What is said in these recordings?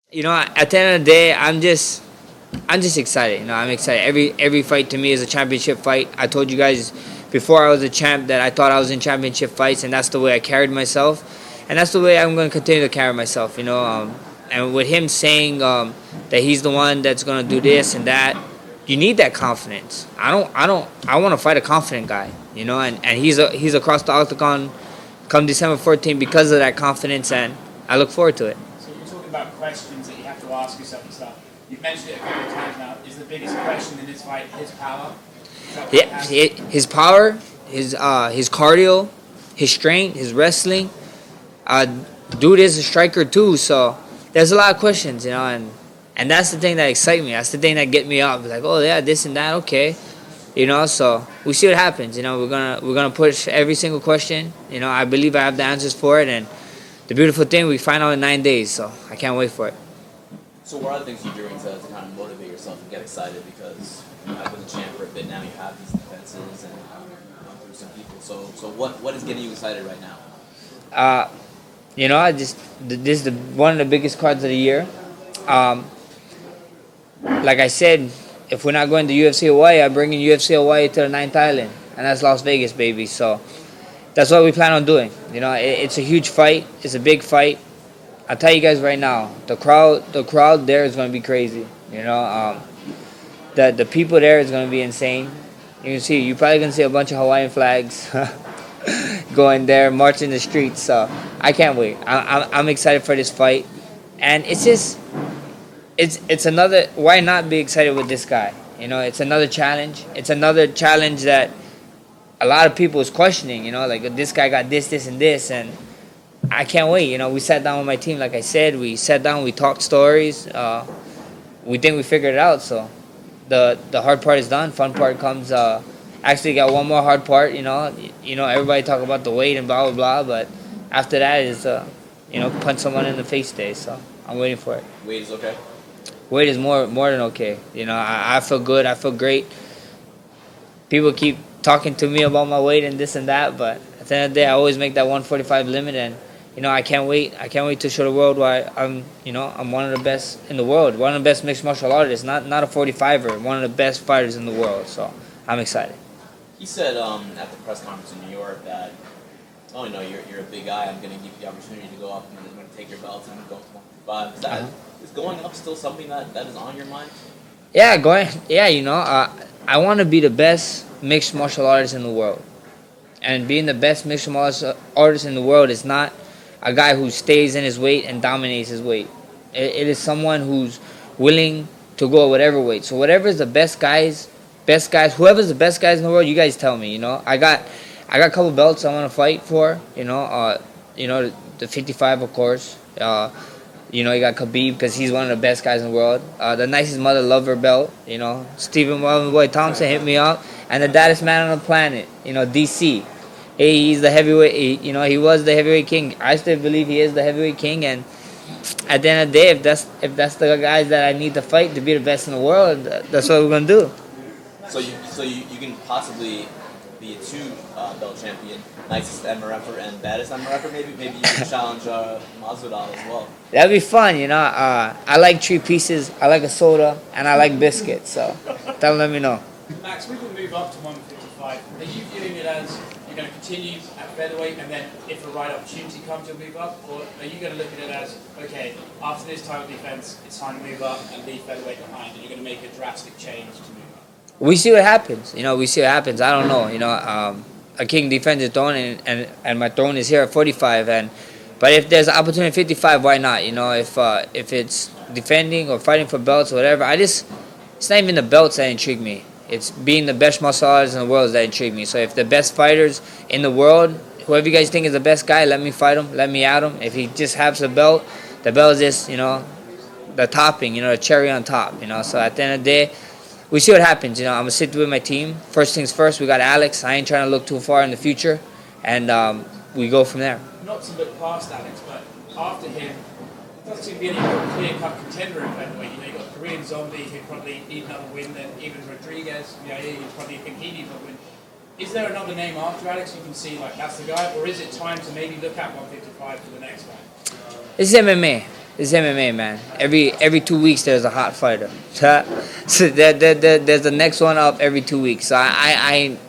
At the end of the day, I'm just excited. I'm excited. Every fight to me is a championship fight. I told you guys before I was a champ that I thought I was in championship fights, and that's the way I carried myself, and that's the way I'm going to continue to carry myself. And with him saying that he's the one that's going to do this and that, you need that confidence. I want to fight a confident guy. And he's across the octagon come December 14th because of that confidence, and I look forward to it. So you're talking about questions that you have to ask yourself and stuff. You've mentioned it a couple of times now. Is the biggest question in this fight his power? Yeah, his power, his cardio, his strength, his wrestling. Dude is a striker too, so there's a lot of questions, and that's the thing that excites me. That's the thing that get me up. Like, oh yeah, this and that, okay, So we see what happens. We're gonna push every single question. I believe I have the answers for it, and the beautiful thing, we find out in 9 days. So I can't wait for it. So what are the things you're doing to kind of motivate yourself and get excited? Because I've been a champ for a bit now. You have these defenses and gone through some people. So what is getting you excited right now? This is one of the biggest cards of the year. Like I said, if we're not going to UFC Hawaii, I'm bringing UFC Hawaii to the 9th island, and that's Las Vegas, baby. So that's what we plan on doing. It's a huge fight. It's a big fight. I'll tell you guys right now, the crowd there is going to be crazy. The people there is going to be insane. You're probably going to see a bunch of Hawaiian flags going there, marching the streets. So I can't wait. I'm excited for this fight, and it's another. Why not be excited with this guy? It's another challenge. It's another challenge that a lot of people is questioning. Like this guy got this, and this, and I can't wait. We sat down with my team, like I said. We sat down, we talked stories. We think we figured it out. So the hard part is done. Fun part comes. Actually, got one more hard part. Everybody talk about the weight and blah blah blah, but after that is punch someone in the face day. So I'm waiting for it. Weight is okay. Weight is more than okay. I feel good. I feel great. People keep talking to me about my weight and this and that, but at the end of the day, I always make that 145 limit, and I can't wait. I can't wait to show the world why I'm one of the best in the world, one of the best mixed martial artists, not a 45er, one of the best fighters in the world. So I'm excited. He said at the press conference in New York that, you're a big guy. I'm going to give you the opportunity to go up and I'm going to take your belts and go to 155. Is going up still something that is on your mind? Yeah, I want to be the best mixed martial artist in the world. And being the best mixed martial artist in the world is not a guy who stays in his weight and dominates his weight. It is someone who's willing to go at whatever weight. So whatever is the best guys, whoever's the best guys in the world, you guys tell me. I got a couple belts I want to fight for. The 55, of course. You got Khabib because he's one of the best guys in the world. The nicest mother lover belt. Stephen Boy Thompson hit me up, and the baddest man on the planet. DC. He's the heavyweight. He was the heavyweight king. I still believe he is the heavyweight king. And at the end of the day, if that's the guys that I need to fight to be the best in the world, that's what we're gonna do. So you can possibly be a two-belt champion, nicest MRFer and baddest MRFer. Maybe you can challenge Masvidal as well. That'd be fun, I like 3 pieces. I like a soda, and I like biscuits. So, let me know. Max, we can move up to 155. Are you viewing it as you're going to continue at featherweight, and then if the right opportunity comes, you'll move up? Or are you going to look at it as, okay, after this title defense, it's time to move up and leave featherweight behind, and you're going to make a drastic change to move up? We see what happens. We see what happens. I don't know. A king defends his throne, and my throne is here at 45. But if there's an opportunity at 55, why not? If it's defending or fighting for belts or whatever, it's not even the belts that intrigue me. It's being the best martial artist in the world that intrigue me. So if the best fighters in the world, whoever you guys think is the best guy, let me fight him. Let me at him. If he just has the belt is just the topping, the cherry on top. So at the end of the day, we see what happens. I'm gonna sit with my team. First things first, we got Alex. I ain't trying to look too far in the future, and we go from there. Not to look past Alex, but after him, there doesn't seem to be any real clear-cut contender in featherweight. You've got a Korean Zombie who probably need another win. Then even Rodriguez, you probably think he needs another win. Is there another name after Alex you can see like that's the guy, or is it time to maybe look at 155 for the next guy? It's MMA. It's MMA, man. Every 2 weeks there's a hot fighter. So there's the next one up every 2 weeks. So I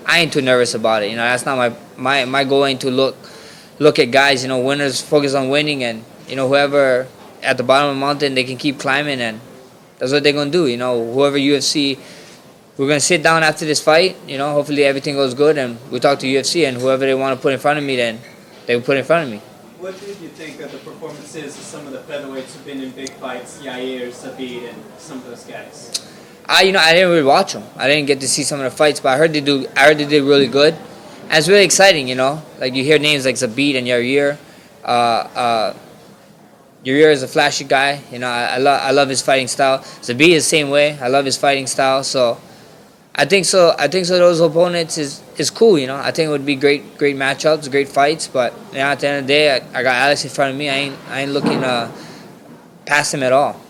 ain't too nervous about it. You know, that's not my goal. Ain't to look at guys. You know, winners focus on winning, and you know whoever at the bottom of the mountain, they can keep climbing, and that's what they're gonna do. You know, whoever UFC, we're gonna sit down after this fight. You know, hopefully everything goes good, and we talk to UFC, and whoever they want to put in front of me, then they will put in front of me. What did you think of the performances of some of the featherweights who've been in big fights, Yair, Sabit, and some of those guys? I didn't really watch them. I didn't get to see some of the fights, but I heard they did really good, and it's really exciting. You know, like you hear names like Zabit and Yair. Yair is a flashy guy. You know, I love his fighting style. Zabit is the same way. I love his fighting style. So I think so. Those opponents is cool. You know, I think it would be great matchups, great fights. But you know, at the end of the day, I got Alex in front of me. I ain't looking past him at all.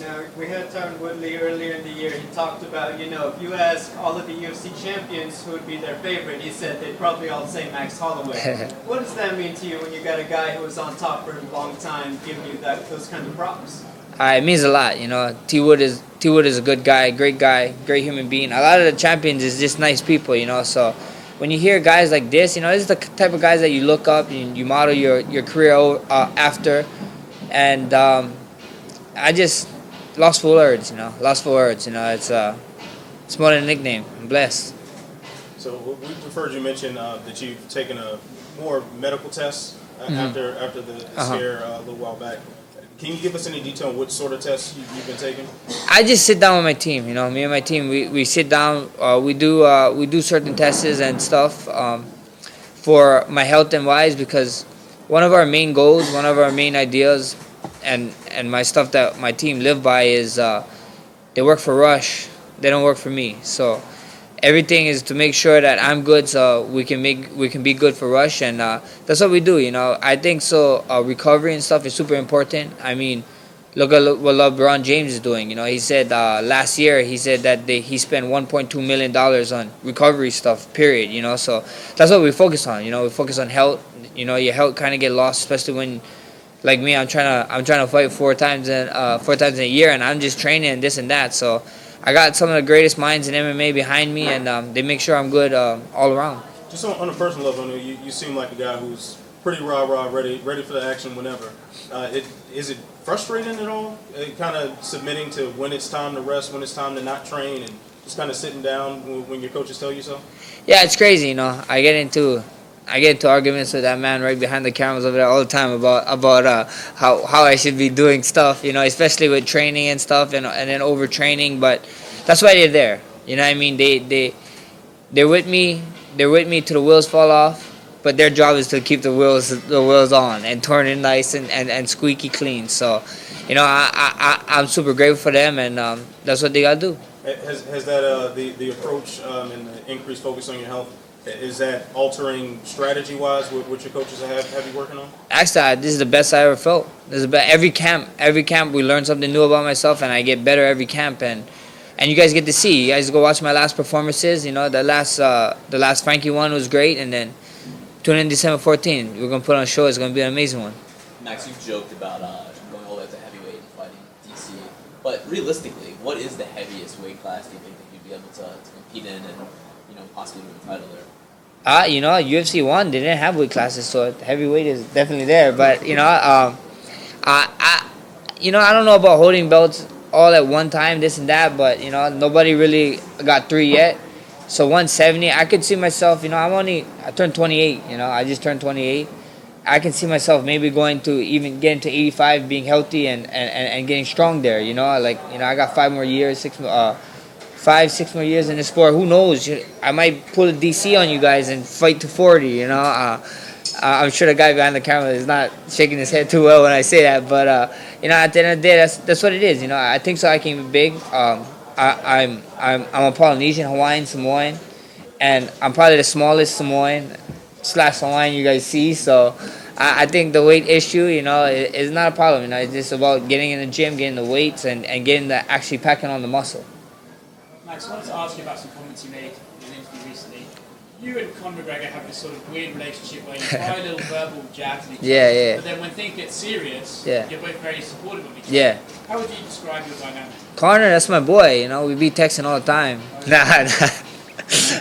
Now, we had Tyron Woodley earlier in the year. He talked about, you know, if you ask all of the UFC champions who would be their favorite, he said they'd probably all say Max Holloway. What does that mean to you when you got a guy who was on top for a long time giving you those kind of props? It means a lot. You know, T Wood is a good guy, great human being. A lot of the champions is just nice people. You know, so when you hear guys like this, you know, this is the type of guys that you look up and you model your career after. And I just lost for words. You know, it's more than a nickname. I'm blessed. So we've heard you mention that you've taken a more medical test after the scare a little while back. Can you give us any detail on what sort of tests you've been taking? I just sit down with my team. You know, me and my team, we sit down. We do certain tests and stuff for my health and wise, because one of our main goals, one of our main ideas, and my stuff that my team live by is they work for Rush. They don't work for me. So everything is to make sure that I'm good, so we can be good for Rush, and that's what we do. You know, I think so. Recovery and stuff is super important. I mean, look at what LeBron James is doing. You know, he said last year he said that he spent $1.2 million on recovery stuff. Period. You know, so that's what we focus on. You know, we focus on health. You know, your health kind of get lost, especially when, like me, I'm trying to fight four times in a year, and I'm just training and this and that. So I got some of the greatest minds in MMA behind me, and they make sure I'm good all around. Just on a personal level, you seem like a guy who's pretty rah-rah, ready for the action whenever. Is it frustrating at all, kind of submitting to when it's time to rest, when it's time to not train, and just kind of sitting down when your coaches tell you so? Yeah, it's crazy. You know, I get into arguments with that man right behind the cameras over there all the time about how I should be doing stuff, you know, especially with training and stuff, and then overtraining. But that's why they're there. You know what I mean? They're with me till the wheels fall off. But their job is to keep the wheels on and turn it nice and squeaky clean. So, you know, I'm super grateful for them, and that's what they gotta do. Has that the approach and the increased focus on your health, is that altering strategy-wise what your coaches have you working on? Actually, this is the best I ever felt. Every camp we learn something new about myself, and I get better every camp. And you guys get to see. You guys go watch my last performances. You know, the last Frankie one was great, and then tune in December 14th. We're gonna put on a show. It's gonna be an amazing one. Max, you've joked about going all the way up to heavyweight and fighting DC, but realistically, what is the heaviest weight class do you think that you'd be able to compete in and, you know, possibly win the title there? You know, UFC 1, they didn't have weight classes, so heavyweight is definitely there. But, you know, I don't know about holding belts all at one time, this and that, but, you know, nobody really got 3 yet. So 170, I could see myself, you know, I turned 28, you know, I just turned 28. I can see myself maybe going to even getting to 85, being healthy and getting strong there, you know. Like, you know, I got 5 more years, 6 more years in the sport. Who knows? I might pull a DC on you guys and fight to 40, you know. I'm sure the guy behind the camera is not shaking his head too well when I say that, but you know, at the end of the day, that's what it is. You know, I think so. I can be big. I'm a Polynesian, Hawaiian, Samoan, and I'm probably the smallest Samoan / Hawaiian you guys see. So I think the weight issue, you know, is not a problem. You know, it's just about getting in the gym, getting the weights, and getting actually packing on the muscle. Max, I wanted to ask you about some comments you made in an interview recently. you and Conor McGregor have this sort of weird relationship where you try little verbal jabs at each other. Yeah. But then when things get serious, Yeah. you're both very supportive of each other. Yeah. How would you describe your dynamic? Connor, that's my boy. You know, we be texting all the time. Nah,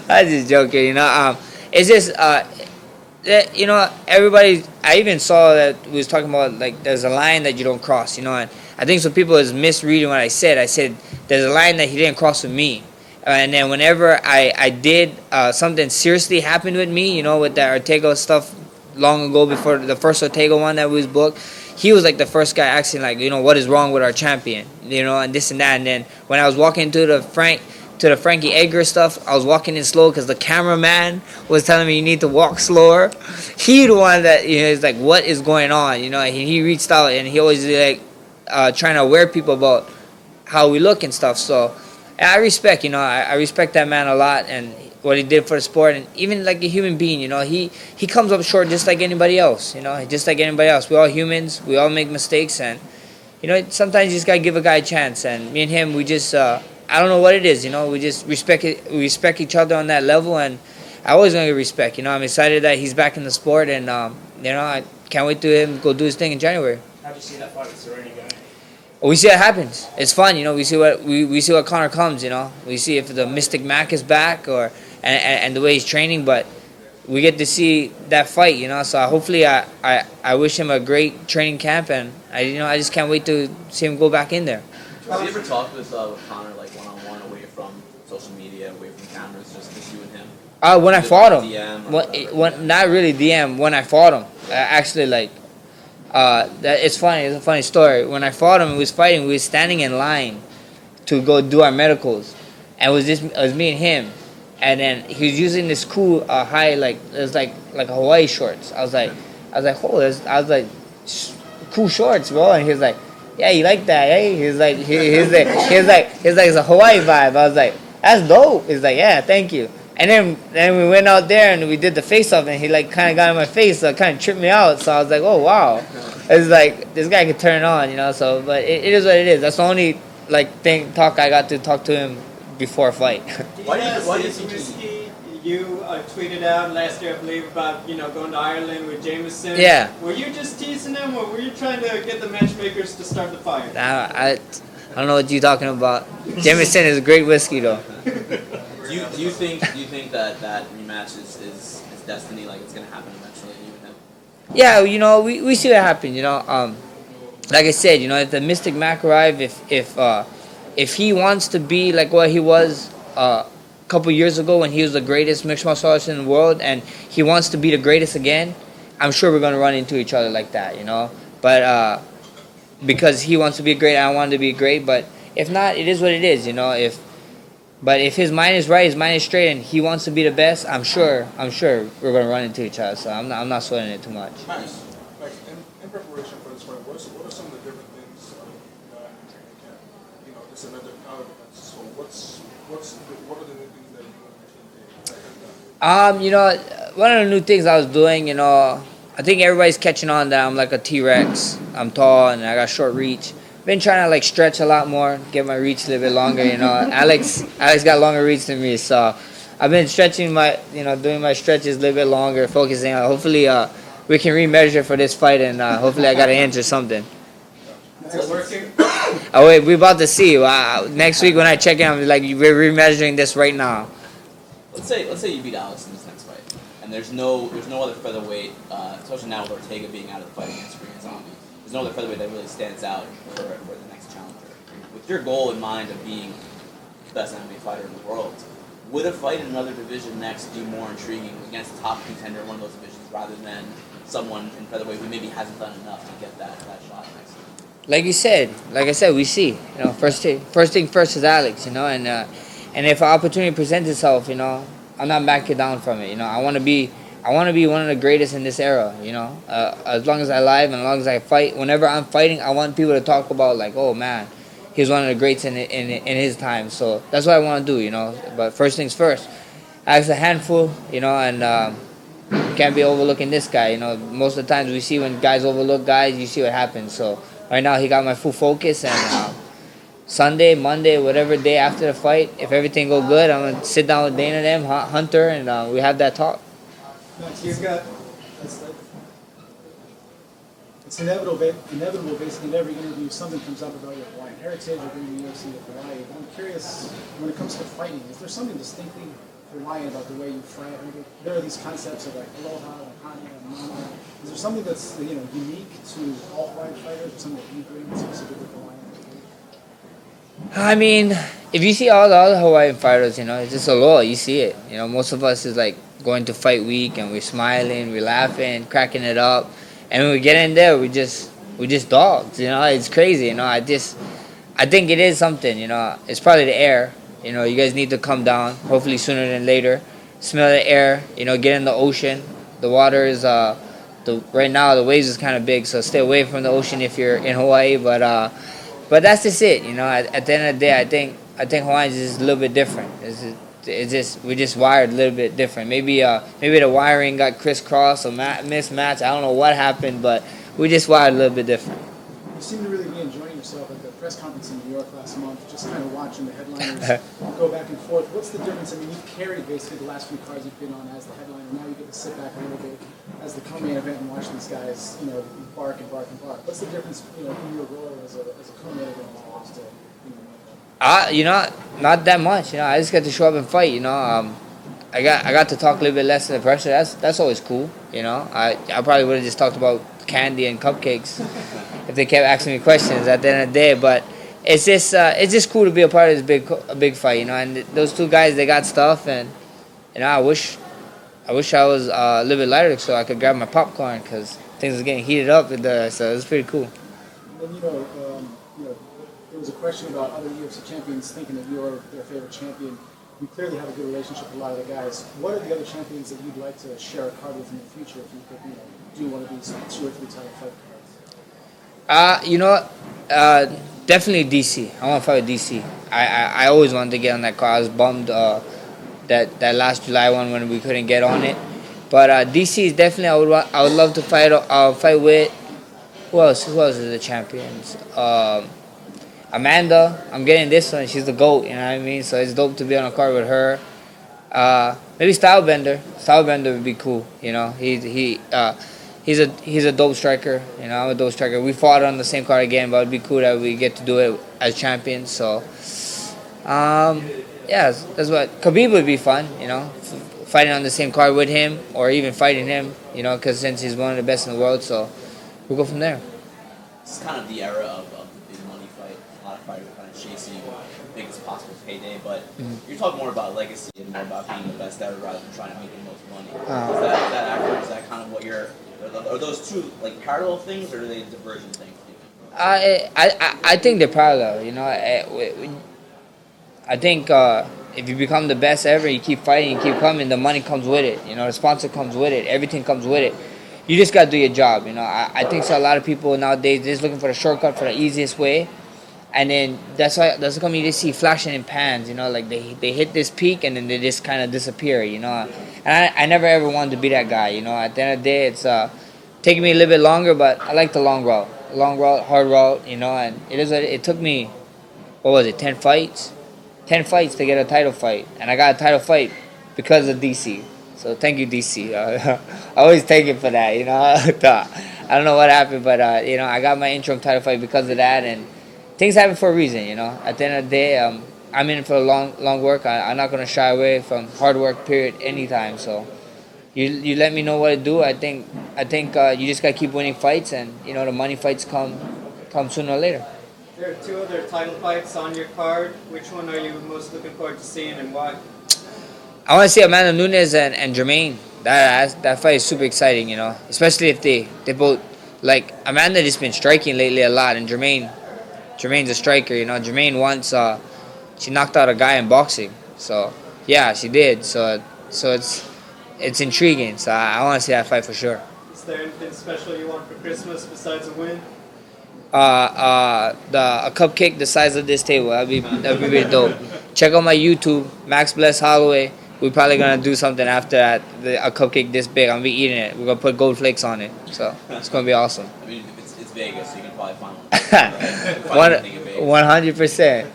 I just joking. You know, it's just you know, everybody. I even saw that we was talking about like there's a line that you don't cross. You know, and I think some people is misreading what I said. I said there's a line that he didn't cross with me. And then whenever I did something seriously happened with me, you know, with that Ortega stuff long ago before the first Ortega one that was booked, he was like the first guy asking like, you know, what is wrong with our champion, you know, and this and that. And then when I was walking to the Frankie Edgar stuff, I was walking in slow because the cameraman was telling me you need to walk slower. He the one that, you know, is like, what is going on, you know? He reached out and he always like trying to aware people about how we look and stuff. So I respect, you know, I respect that man a lot and what he did for the sport, and even like a human being, you know, he comes up short just like anybody else, you know, just like anybody else. We're all humans, we all make mistakes, and you know, sometimes you just gotta give a guy a chance. And me and him, we just I don't know what it is, you know, we just respect each other on that level, and I always gonna get respect, you know. I'm excited that he's back in the sport, and you know, I can't wait to him go do his thing in January. How do you see that fight with Cerrone going? We see what happens. It's fun, you know. We see what Connor comes, you know. We see if the Mystic Mac is back or and the way he's training, but we get to see that fight, you know. So hopefully, I wish him a great training camp, and I just can't wait to see him go back in there. Have you ever talked with Connor like one-on-one, away from social media, away from cameras, just you and him? When I fought him, DM when not really DM. When I fought him, actually like. It's funny. It's a funny story. When I fought him, we was fighting. We was standing in line to go do our medicals, and it was me and him. And then he was using this cool high, like it was like Hawaii shorts. I was like, cool shorts, bro. And he was like, yeah, you like that, eh? He was like, it's a Hawaii vibe. I was like, that's dope. He's like, yeah, thank you. And then we went out there and we did the face off, and he like kind of got in my face, so it kind of tripped me out. So I was like, oh wow, it's like this guy could turn on, you know. So, but it is what it is. That's the only like talk I got to talk to him before a fight. Why do you Is Whiskey, you tweeted out last year, I believe, about going to Ireland with Jameson. Yeah. Were you just teasing him, or were you trying to get the matchmakers to start the fire? I don't know what you're talking about. Jameson is a great whiskey though. Do you think that rematch is destiny? Like it's gonna happen eventually, you and him? Yeah, you know, we see what happens. You know, like I said, you know, if the Mystic Mac arrive, if he wants to be like what he was a couple years ago when he was the greatest mixed martial artist in the world, and he wants to be the greatest again, I'm sure we're gonna run into each other like that. You know, but because he wants to be great, I want to be great. But if not, it is what it is. You know, But if his mind is right, his mind is straight, and he wants to be the best, I'm sure we're gonna run into each other. So I'm not sweating it too much. Nice. Like in preparation for this fight, what are some of the different things in training camp? You know, it's another power defense. So what are the new things that you want to You know, one of the new things I was doing, you know, I think everybody's catching on that I'm like a T-Rex. I'm tall and I got short reach. Been trying to like stretch a lot more, get my reach a little bit longer. You know, Alex got longer reach than me, so I've been stretching doing my stretches a little bit longer, focusing on. Hopefully, we can remeasure for this fight, and hopefully, I got an inch or something. Is it working? Oh wait, we're about to see. Next week when I check in, I'm like, we're remeasuring this right now. Let's say you beat Alex in this next fight, and there's no other featherweight, especially now with Ortega being out of the fight against Korean Zombie. There's no other featherweight that really stands out for the next challenger. With your goal in mind of being the best MMA fighter in the world, would a fight in another division next be more intriguing against a top contender in one of those divisions rather than someone in featherweight who maybe hasn't done enough to get that shot next? Like I said, we see. You know, first thing first is Alex. You know, and if an opportunity presents itself, you know, I'm not backing down from it. You know, I want to be one of the greatest in this era. You know, as long as I live and as long as I fight, whenever I'm fighting, I want people to talk about like, oh man, he was one of the greats in his time. So that's what I want to do. You know, but first things first. Alex a handful. You know, and can't be overlooking this guy. You know, most of the times we see when guys overlook guys, you see what happens. So right now he got my full focus, and Sunday, Monday, whatever day after the fight, if everything go good, I'm gonna sit down with Dana, them, Hunter, and we have that talk. You've got It's inevitable basically in every interview something comes up about your Hawaiian heritage or being in the UFC of Hawaii. But I'm curious, when it comes to fighting, is there something distinctly Hawaiian about the way you fight? I mean, there are these concepts of like aloha, like hana, and mana. Is there something that's unique to all Hawaiian fighters, or something that you bring specifically Hawaiian? I mean, if you see all the other Hawaiian fighters, it's just aloha. You see it. Most of us is like going to fight week and we're smiling, we're laughing, cracking it up. And when we get in there, we just dogs, It's crazy, I think it is something, It's probably the air, You guys need to come down, hopefully sooner than later. Smell the air, get in the ocean. The water is right now the waves is kind of big, so stay away from the ocean if you're in Hawaii. But that's just it, At the end of the day, I think Hawaiians is a little bit different. We're just wired a little bit different. Maybe the wiring got crisscrossed or mismatched. I don't know what happened, but we just wired a little bit different. You seem to really be enjoying yourself at the press conference in New York last month, just kind of watching the headliners go back and forth. What's the difference? I mean, you've carried basically the last few cards you've been on as the headliner. Now you get to sit back a little bit as the co-main event and watch these guys, bark and bark and bark. What's the difference, in your role as a co-main event as opposed to, Not that much. I just get to show up and fight. I got to talk a little bit less in the pressure. That's always cool. I probably would have just talked about candy and cupcakes if they kept asking me questions at the end of the day. But it's just cool to be a part of this big fight. And those two guys, they got stuff, and I wish I was a little bit lighter so I could grab my popcorn because things was getting heated up, so it was pretty cool. And there was a question about other UFC champions thinking that you're their favorite champion. You clearly have a good relationship with a lot of the guys. What are the other champions that you'd like to share a card with in the future if you could, do one of these 2 or 3 title fight cards? Definitely DC. I want to fight with DC. I always wanted to get on that card. I was bummed that last July one when we couldn't get on it. But DC is definitely I would love to fight with. Who else is the champions? Amanda, I'm getting this one. She's the GOAT, you know what I mean? So it's dope to be on a card with her. Maybe Stylebender. Stylebender would be cool, He's a dope striker, I'm a dope striker. We fought on the same card again, but it'd be cool that we get to do it as champions. So, that's what Khabib would be fun, fighting on the same card with him or even fighting him, because since he's one of the best in the world, so we'll go from there. It's kind of the era of the big money fight. A lot of fighters are kind of chasing the biggest possible payday, but you're talking more about legacy and more about being the best ever rather than trying to make the most money. Is that accurate? Is that kind of what you're... Are those two like parallel things, or are they divergent things? I think they're parallel. I think if you become the best ever, you keep fighting, you keep coming, the money comes with it. The sponsor comes with it, everything comes with it. You just gotta do your job. I think so. A lot of people nowadays they're just looking for the shortcut, for the easiest way, and then that's how come you just see flashing in pans. Like they hit this peak and then they just kind of disappear. And I never ever wanted to be that guy. At the end of the day, it's taking me a little bit longer, but I like the long route, hard route. And it took me, 10 fights? 10 fights to get a title fight, and I got a title fight because of DC. So thank you, DC. I always take it for that. I don't know what happened, but I got my interim title fight because of that, and things happen for a reason. At the end of the day, I'm in it for a long work. I'm not gonna shy away from hard work. Period. Anytime. So you let me know what to do. I think you just gotta keep winning fights, and the money fights come sooner or later. There are 2 other title fights on your card. Which one are you most looking forward to seeing, and why? I want to see Amanda Nunes and Jermaine. That fight is super exciting, especially if they both, like, Amanda just been striking lately a lot, and Jermaine's a striker, Jermaine once she knocked out a guy in boxing, so yeah, she did. So it's intriguing. So I want to see that fight for sure. Is there anything special you want for Christmas besides a win? A cupcake the size of this table. That'd be really dope. Check out my YouTube, Max Bless Holloway. We're probably gonna do something after that. A cupcake this big. I'm gonna be eating it. We're gonna put gold flakes on it. So it's gonna be awesome. I mean, it's Vegas, so you can probably find one. 100%.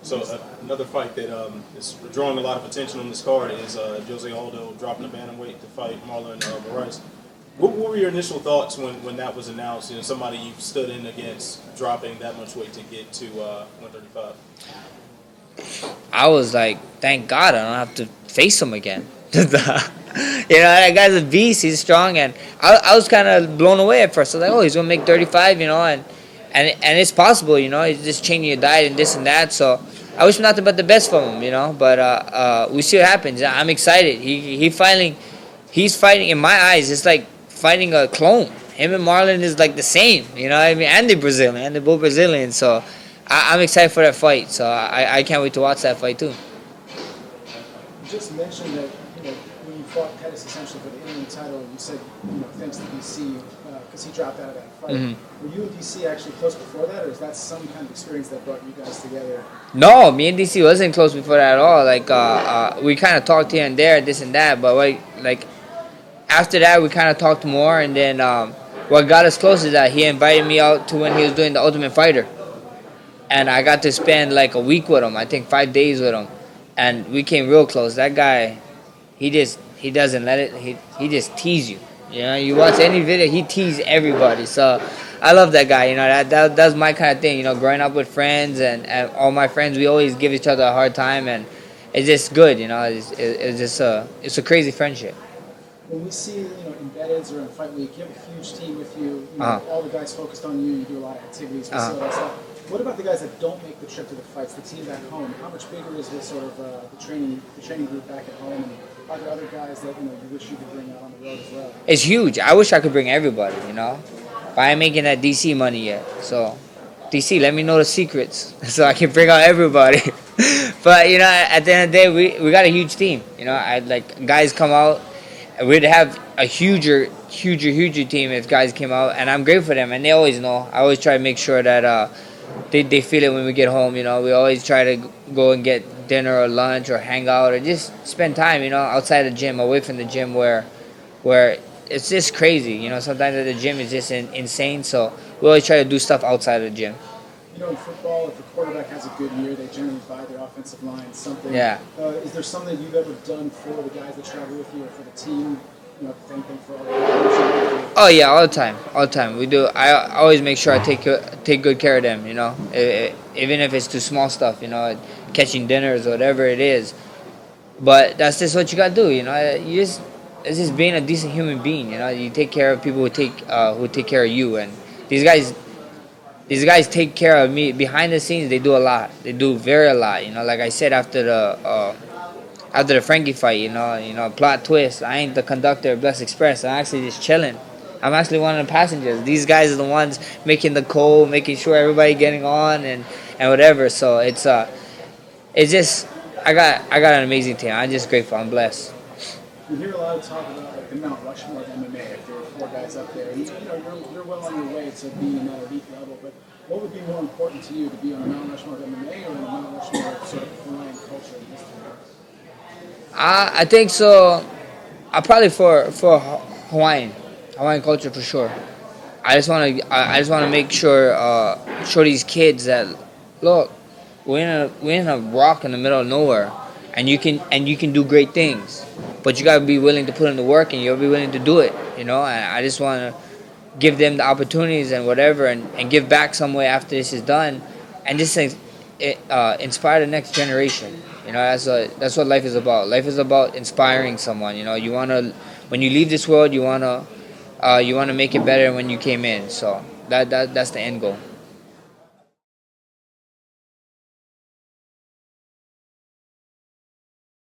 So another fight that is drawing a lot of attention on this card is Jose Aldo dropping the bantamweight to fight Marlon Moraes. What were your initial thoughts when that was announced? You know, somebody you stood in against dropping that much weight to get to 135. I was like, thank God I don't have to face him again. That guy's a beast. He's strong, and I was kind of blown away at first. I was like, oh, he's gonna make 35, and it's possible, He's just changing your diet and this and that. So I wish nothing but the best for him, But we see what happens. I'm excited. He's fighting. In my eyes, it's like fighting a clone. Him and Marlon is like the same, I mean, and they're Brazilian, and they're both Brazilian. So I'm excited for that fight. So I can't wait to watch that fight too. You just mentioned that when you fought Pettis essentially for the interim title, you said thanks to DC because he dropped out of that fight. Mm-hmm. Were you and DC actually close before that, or is that some kind of experience that brought you guys together? No, me and DC wasn't close before that at all. Like we kind of talked here and there, this and that, but like after that we kind of talked more, and then what got us close is that he invited me out to when he was doing the Ultimate Fighter, and I got to spend like a week with him. I think 5 days with him. And we came real close. That guy, he doesn't let it. He just tease you. You watch any video, he tease everybody. So I love that guy. That's my kind of thing. Growing up with friends and all my friends, we always give each other a hard time, and it's just good. It's a crazy friendship. When we see embeddeds or in Fight Week, you have a huge team with you. All the guys focused on you. You do a lot of activities, facilities, stuff. What about the guys that don't make the trip to the fights, the team back home? How much bigger is this sort of the training group back at home? And are there other guys that you wish you could bring out on the road as well? It's huge. I wish I could bring everybody. But I ain't making that DC money yet. So DC, let me know the secrets so I can bring out everybody. But at the end of the day, we got a huge team. I like guys come out. We'd have a huger team if guys came out, and I'm grateful for them. And they always know. I always try to make sure that. They feel it when we get home, We always try to go and get dinner or lunch or hang out or just spend time, outside the gym, away from the gym where it's just crazy, Sometimes at the gym is just insane. So we always try to do stuff outside of the gym. In football, if the quarterback has a good year, they generally buy their offensive line something. Yeah. Is there something you've ever done for the guys that travel with you or for the team? Thank them for all the Oh yeah, all the time. We do. I always make sure I take good care of them. Even if it's too small stuff. Catching dinners or whatever it is. But that's just what you gotta do. It's just being a decent human being. You take care of people who take care of you, and these guys take care of me behind the scenes. They do a lot. They do a lot. Like I said after the Frankie fight, plot twist. I ain't the conductor of Bless Express. I'm actually just chilling. I'm actually one of the passengers. These guys are the ones making the call, making sure everybody getting on and whatever. So it's just I got an amazing team. I'm just grateful. I'm blessed. We hear a lot of talk about like the Mount Rushmore of MMA. If there were 4 guys up there, and you're well on your way to being in that elite level. But what would be more important to you, to be on the Mount Rushmore of MMA or on the Mount Rushmore of sort of Hawaiian culture and history? I think so. I probably for Hawaiian culture for sure. I just want to make sure show these kids that look, we're in a rock in the middle of nowhere, and you can do great things, but you gotta be willing to put in the work, and you'll be willing to do it. And I just want to give them the opportunities and whatever, and give back some way after this is done, and just inspire the next generation. That's what life is about. Life is about inspiring someone. You wanna, when you leave this world, you wanna make it better than when you came in. So that's the end goal.